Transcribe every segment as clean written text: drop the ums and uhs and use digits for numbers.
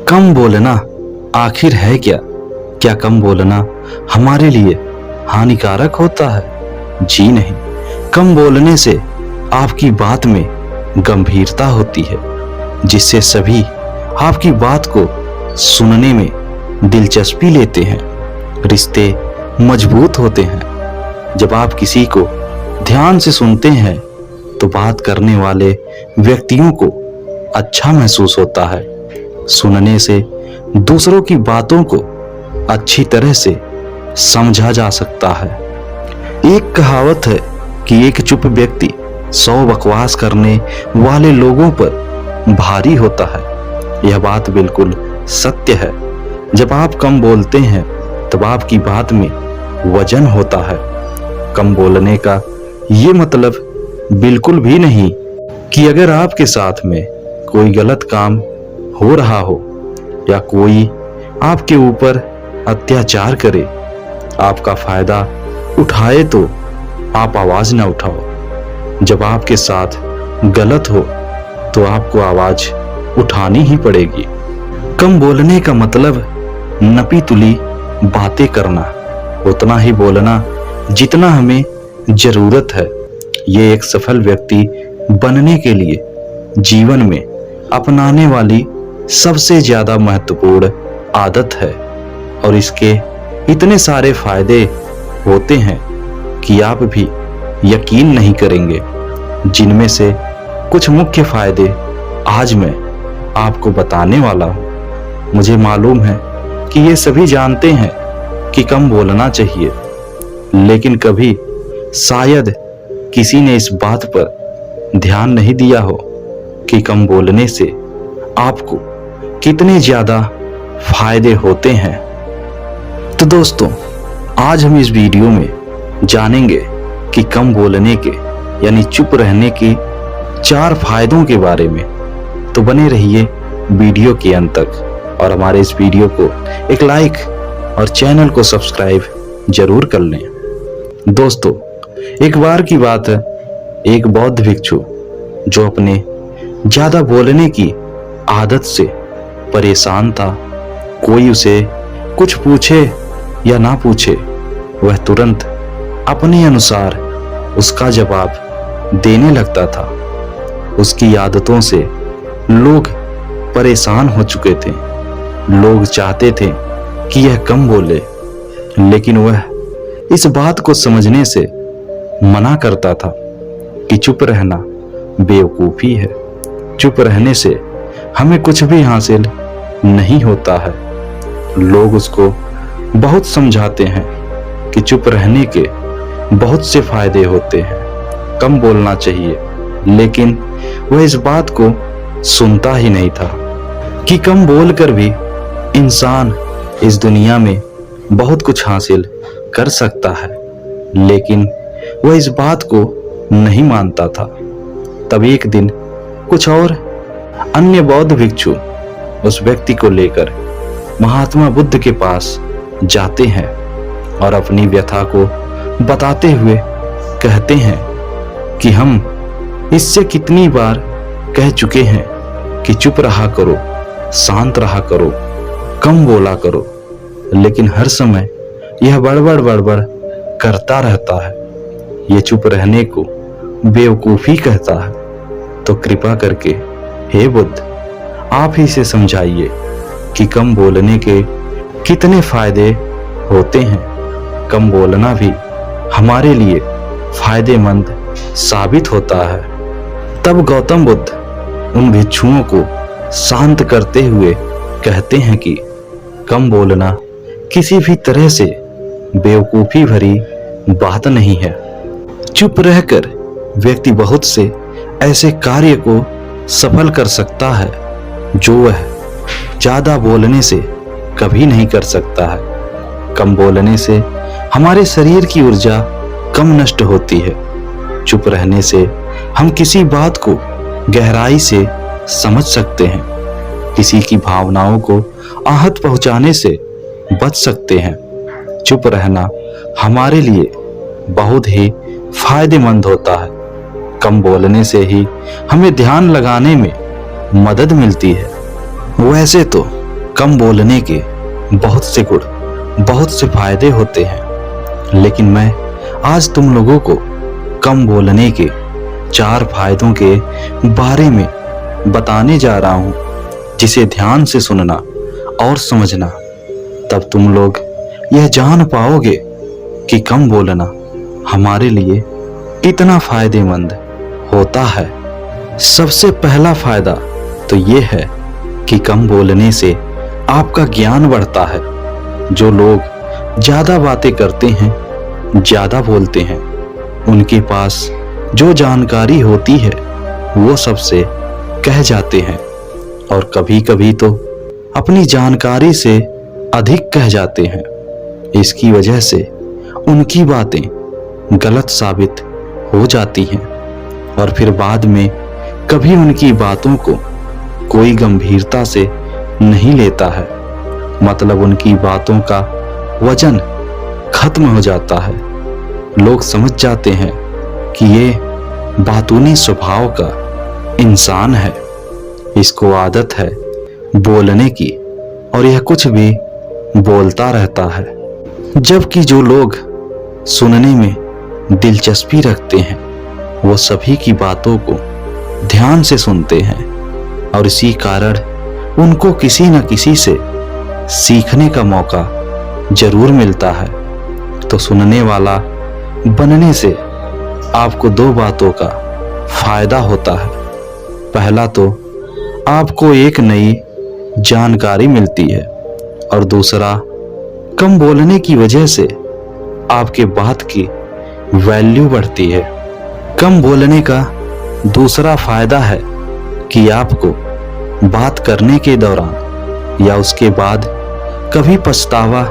कम बोलना आखिर है क्या? क्या कम बोलना हमारे लिए हानिकारक होता है? जी नहीं। कम बोलने से आपकी बात में गंभीरता होती है, जिससे सभी आपकी बात को सुनने में दिलचस्पी लेते हैं। रिश्ते मजबूत होते हैं। जब आप किसी को ध्यान से सुनते हैं तो बात करने वाले व्यक्तियों को अच्छा महसूस होता है। सुनने से दूसरों की बातों को अच्छी तरह से समझा जा सकता है। एक कहावत है कि एक चुप व्यक्ति 100 बकवास करने वाले लोगों पर भारी होता है। यह बात बिल्कुल सत्य है। जब आप कम बोलते हैं तब आपकी बात में वजन होता है। कम बोलने का ये मतलब बिल्कुल भी नहीं कि अगर आपके साथ में कोई गलत काम हो रहा हो या कोई आपके ऊपर अत्याचार करे, आपका फायदा उठाए तो आप आवाज ना उठाओ। जब आपके साथ गलत हो तो आपको आवाज उठानी ही पड़ेगी। कम बोलने का मतलब नपी तुली बातें करना, उतना ही बोलना जितना हमें जरूरत है। ये एक सफल व्यक्ति बनने के लिए जीवन में अपनाने वाली सबसे ज्यादा महत्वपूर्ण आदत है, और इसके इतने सारे फायदे होते हैं कि आप भी यकीन नहीं करेंगे। जिनमें से कुछ मुख्य फायदे आज मैं आपको बताने वाला हूं। मुझे मालूम है कि ये सभी जानते हैं कि कम बोलना चाहिए, लेकिन कभी शायद किसी ने इस बात पर ध्यान नहीं दिया हो कि कम बोलने से आपको कितने ज्यादा फायदे होते हैं। तो दोस्तों, आज हम इस वीडियो में जानेंगे कि कम बोलने के यानी चुप रहने के 4 फायदों के बारे में। तो बने रहिए वीडियो के अंत तक और हमारे इस वीडियो को एक लाइक और चैनल को सब्सक्राइब जरूर कर लें। दोस्तों, एक बार की बात है, एक बौद्ध भिक्षु जो अपने ज्यादा बोलने की आदत से परेशान था। कोई उसे कुछ पूछे या ना पूछे, वह तुरंत अपने अनुसार उसका जवाब देने लगता था। उसकी आदतों से लोग परेशान हो चुके थे। लोग चाहते थे कि यह कम बोले, लेकिन वह इस बात को समझने से मना करता था कि चुप रहना बेवकूफी है। चुप रहने से हमें कुछ भी हासिल नहीं होता है। लोग उसको बहुत समझाते हैं कि चुप रहने के बहुत से फायदे होते हैं, कम बोलना चाहिए, लेकिन वह इस बात को सुनता ही नहीं था कि कम बोलकर भी इंसान इस दुनिया में बहुत कुछ हासिल कर सकता है। लेकिन वह इस बात को नहीं मानता था। तब एक दिन कुछ और अन्य बौद्ध भिक्षु उस व्यक्ति को लेकर महात्मा बुद्ध के पास जाते हैं और अपनी व्यथा को बताते हुए कहते हैं कि हम इससे कितनी बार कह चुके हैं कि चुप रहा करो, शांत रहा करो, कम बोला करो, लेकिन हर समय यह बड़बड़ करता रहता है। ये चुप रहने को बेवकूफी कहता है। तो कृपा करके हे बुद्ध, आप ही से समझाइए कि कम बोलने के कितने फायदे होते हैं। कम बोलना भी हमारे लिए फायदेमंद साबित होता है। तब गौतम बुद्ध उन भिक्षुओं को शांत करते हुए कहते हैं कि कम बोलना किसी भी तरह से बेवकूफी भरी बात नहीं है। चुप रहकर व्यक्ति बहुत से ऐसे कार्य को सफल कर सकता है जो वह ज्यादा बोलने से कभी नहीं कर सकता है। कम बोलने से हमारे शरीर की ऊर्जा कम नष्ट होती है। चुप रहने से हम किसी बात को गहराई से समझ सकते हैं, किसी की भावनाओं को आहत पहुंचाने से बच सकते हैं। चुप रहना हमारे लिए बहुत ही फायदेमंद होता है। कम बोलने से ही हमें ध्यान लगाने में मदद मिलती है। वैसे तो कम बोलने के बहुत से गुण, बहुत से फायदे होते हैं, लेकिन मैं आज तुम लोगों को कम बोलने के 4 फायदों के बारे में बताने जा रहा हूं, जिसे ध्यान से सुनना और समझना, तब तुम लोग यह जान पाओगे कि कम बोलना हमारे लिए इतना फायदेमंद होता है। सबसे पहला फायदा तो ये है कि कम बोलने से आपका ज्ञान बढ़ता है। जो लोग ज्यादा बातें करते हैं, ज्यादा बोलते हैं, उनके पास जो जानकारी होती है वो सबसे कह जाते हैं, और कभी कभी तो अपनी जानकारी से अधिक कह जाते हैं। इसकी वजह से उनकी बातें गलत साबित हो जाती हैं, और फिर बाद में कभी उनकी बातों को कोई गंभीरता से नहीं लेता है। मतलब उनकी बातों का वजन खत्म हो जाता है। लोग समझ जाते हैं कि ये बातूनी स्वभाव का इंसान है, इसको आदत है बोलने की, और यह कुछ भी बोलता रहता है। जबकि जो लोग सुनने में दिलचस्पी रखते हैं, वो सभी की बातों को ध्यान से सुनते हैं, और इसी कारण उनको किसी न किसी से सीखने का मौका जरूर मिलता है। तो सुनने वाला बनने से आपको 2 बातों का फायदा होता है। पहला तो आपको एक नई जानकारी मिलती है, और दूसरा कम बोलने की वजह से आपके बात की वैल्यू बढ़ती है। कम बोलने का दूसरा फायदा है कि आपको बात करने के दौरान या उसके बाद कभी पछतावा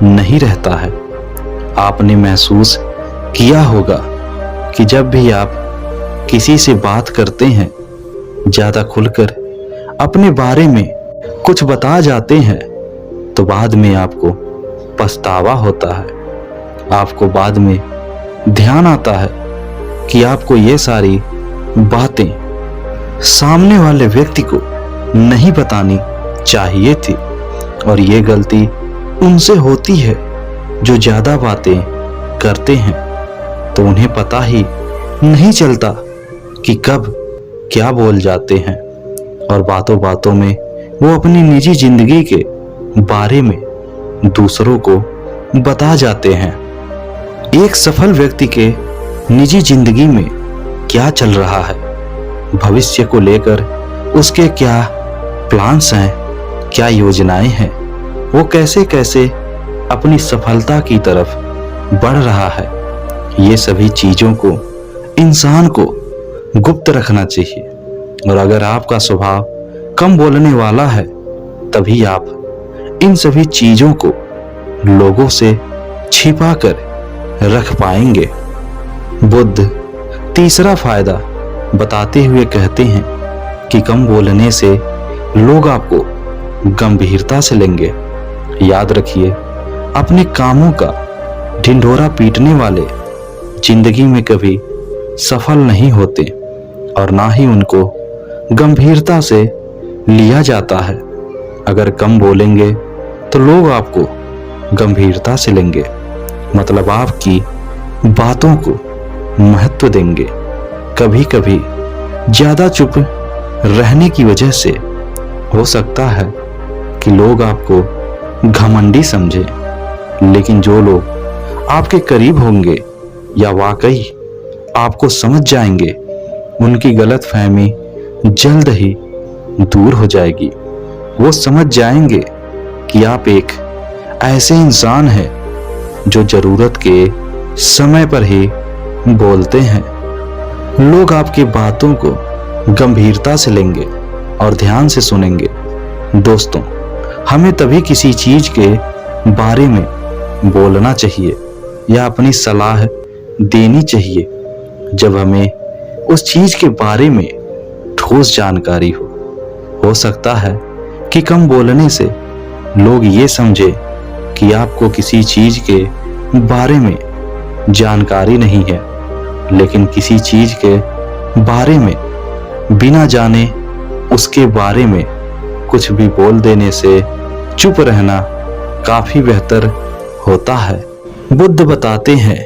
नहीं रहता है। आपने महसूस किया होगा कि जब भी आप किसी से बात करते हैं, ज्यादा खुलकर अपने बारे में कुछ बता जाते हैं, तो बाद में आपको पछतावा होता है। आपको बाद में ध्यान आता है कि आपको ये सारी बातें सामने वाले व्यक्ति को नहीं बतानी चाहिए थी, और ये गलती उनसे होती है जो ज्यादा बातें करते हैं, तो उन्हें पता ही नहीं चलता कि कब क्या बोल जाते हैं, और बातों बातों में वो अपनी निजी जिंदगी के बारे में दूसरों को बता जाते हैं। एक सफल व्यक्ति के निजी जिंदगी में क्या चल रहा है, भविष्य को लेकर उसके क्या प्लान्स हैं, क्या योजनाएं हैं, वो कैसे कैसे अपनी सफलता की तरफ बढ़ रहा है, ये सभी चीजों को इंसान को गुप्त रखना चाहिए। और अगर आपका स्वभाव कम बोलने वाला है, तभी आप इन सभी चीजों को लोगों से छिपा कर रख पाएंगे। बुद्ध तीसरा फायदा बताते हुए कहते हैं कि कम बोलने से लोग आपको गंभीरता से लेंगे। याद रखिए, अपने कामों का ढिंढोरा पीटने वाले जिंदगी में कभी सफल नहीं होते, और ना ही उनको गंभीरता से लिया जाता है। अगर कम बोलेंगे तो लोग आपको गंभीरता से लेंगे, मतलब आपकी बातों को महत्व देंगे। कभी कभी ज्यादा चुप रहने की वजह से हो सकता है कि लोग आपको घमंडी समझे, लेकिन जो लोग आपके करीब होंगे या वाकई आपको समझ जाएंगे, उनकी गलतफहमी जल्द ही दूर हो जाएगी। वो समझ जाएंगे कि आप एक ऐसे इंसान हैं जो जरूरत के समय पर ही बोलते हैं। लोग आपकी बातों को गंभीरता से लेंगे और ध्यान से सुनेंगे। दोस्तों, हमें तभी किसी चीज के बारे में बोलना चाहिए या अपनी सलाह देनी चाहिए जब हमें उस चीज के बारे में ठोस जानकारी हो सकता है कि कम बोलने से लोग ये समझे कि आपको किसी चीज के बारे में जानकारी नहीं है, लेकिन किसी चीज के बारे में बिना जाने उसके बारे में कुछ भी बोल देने से चुप रहना काफी बेहतर होता है। बुद्ध बताते हैं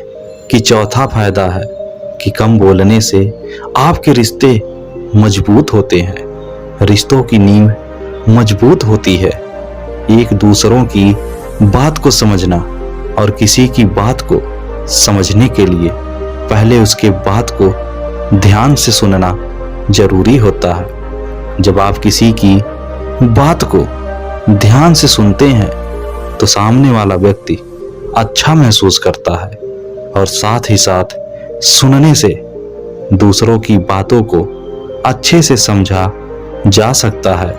कि चौथा फायदा है कि कम बोलने से आपके रिश्ते मजबूत होते हैं। रिश्तों की नींव मजबूत होती है। एक दूसरों की बात को समझना और किसी की बात को समझने के लिए पहले उसके बात को ध्यान से सुनना जरूरी होता है। जब आप किसी की बात को ध्यान से सुनते हैं तो सामने वाला व्यक्ति अच्छा महसूस करता है और साथ ही साथ सुनने से दूसरों की बातों को अच्छे से समझा जा सकता है।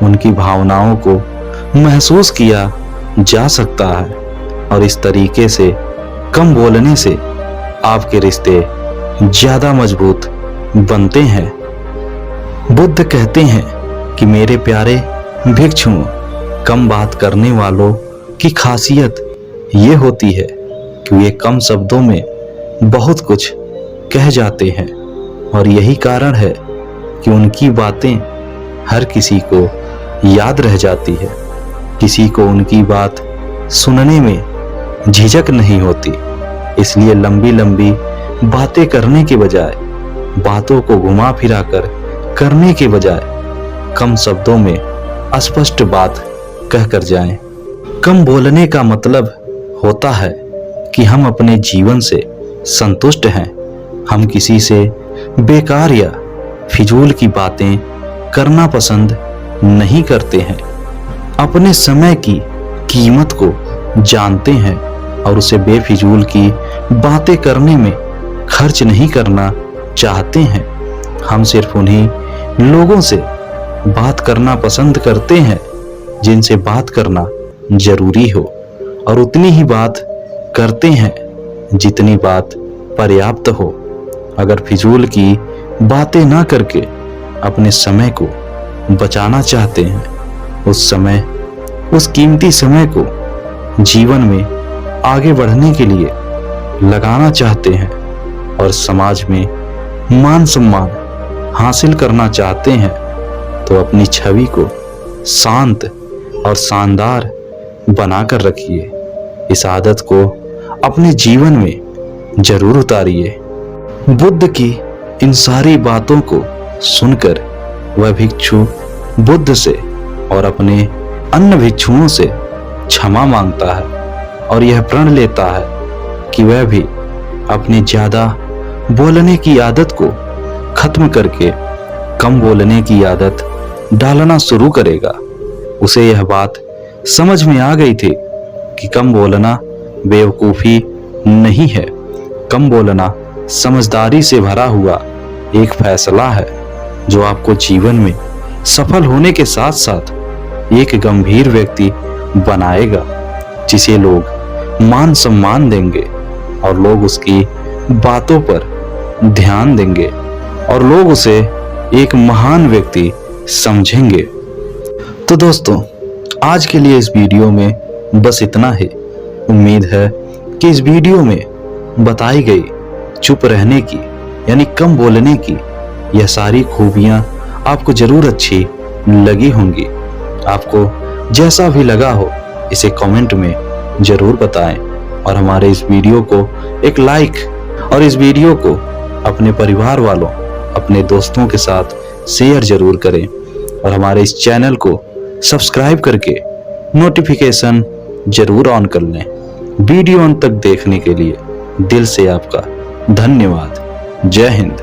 उनकी भावनाओं को महसूस किया जा सकता है और इस तरीके से कम बोलने से आपके रिश्ते ज्यादा मजबूत बनते हैं। बुद्ध कहते हैं कि मेरे प्यारे भिक्षुओं, कम बात करने वालों की खासियत ये होती है कि वे कम शब्दों में बहुत कुछ कह जाते हैं और यही कारण है कि उनकी बातें हर किसी को याद रह जाती है। किसी को उनकी बात सुनने में झिझक नहीं होती, इसलिए लंबी लंबी बातें करने के बजाय, बातों को घुमा फिरा कर करने के बजाय कम शब्दों में स्पष्ट बात कहकर जाएं। कम बोलने का मतलब होता है कि हम अपने जीवन से संतुष्ट हैं। हम किसी से बेकार या फिजूल की बातें करना पसंद नहीं करते हैं। अपने समय की कीमत को जानते हैं और उसे बेफिजूल की बातें करने में खर्च नहीं करना चाहते हैं। हम सिर्फ उन्हीं लोगों से बात करना पसंद करते हैं जिनसे बात करना जरूरी हो और उतनी ही बात करते हैं जितनी बात पर्याप्त हो। अगर फिजूल की बातें ना करके अपने समय को बचाना चाहते हैं, उस कीमती समय को जीवन में आगे बढ़ने के लिए लगाना चाहते हैं और समाज में मान सम्मान हासिल करना चाहते हैं, तो अपनी छवि को शांत और शानदार बनाकर रखिए। इस आदत को अपने जीवन में जरूर उतारिए। बुद्ध की इन सारी बातों को सुनकर वह भिक्षु बुद्ध से और अपने अन्य भिक्षुओं से क्षमा मांगता है और यह प्रण लेता है कि वह भी अपनी ज्यादा बोलने की आदत को खत्म करके कम बोलने की आदत डालना शुरू करेगा। उसे यह बात समझ में आ गई थी कि कम बोलना बेवकूफी नहीं है। कम बोलना समझदारी से भरा हुआ एक फैसला है जो आपको जीवन में सफल होने के साथ साथ एक गंभीर व्यक्ति बनाएगा, जिसे लोग मान सम्मान देंगे और लोग उसकी बातों पर ध्यान देंगे और लोग उसे एक महान व्यक्ति समझेंगे। तो दोस्तों, आज के लिए इस वीडियो में बस इतना ही। उम्मीद है कि इस वीडियो में बताई गई चुप रहने की यानी कम बोलने की यह सारी खूबियां आपको जरूर अच्छी लगी होंगी। आपको जैसा भी लगा हो इसे कमेंट में जरूर बताएं और हमारे इस वीडियो को एक लाइक और इस वीडियो को अपने परिवार वालों, अपने दोस्तों के साथ शेयर जरूर करें और हमारे इस चैनल को सब्सक्राइब करके नोटिफिकेशन जरूर ऑन कर लें। वीडियो अंत तक देखने के लिए दिल से आपका धन्यवाद। जय हिंद।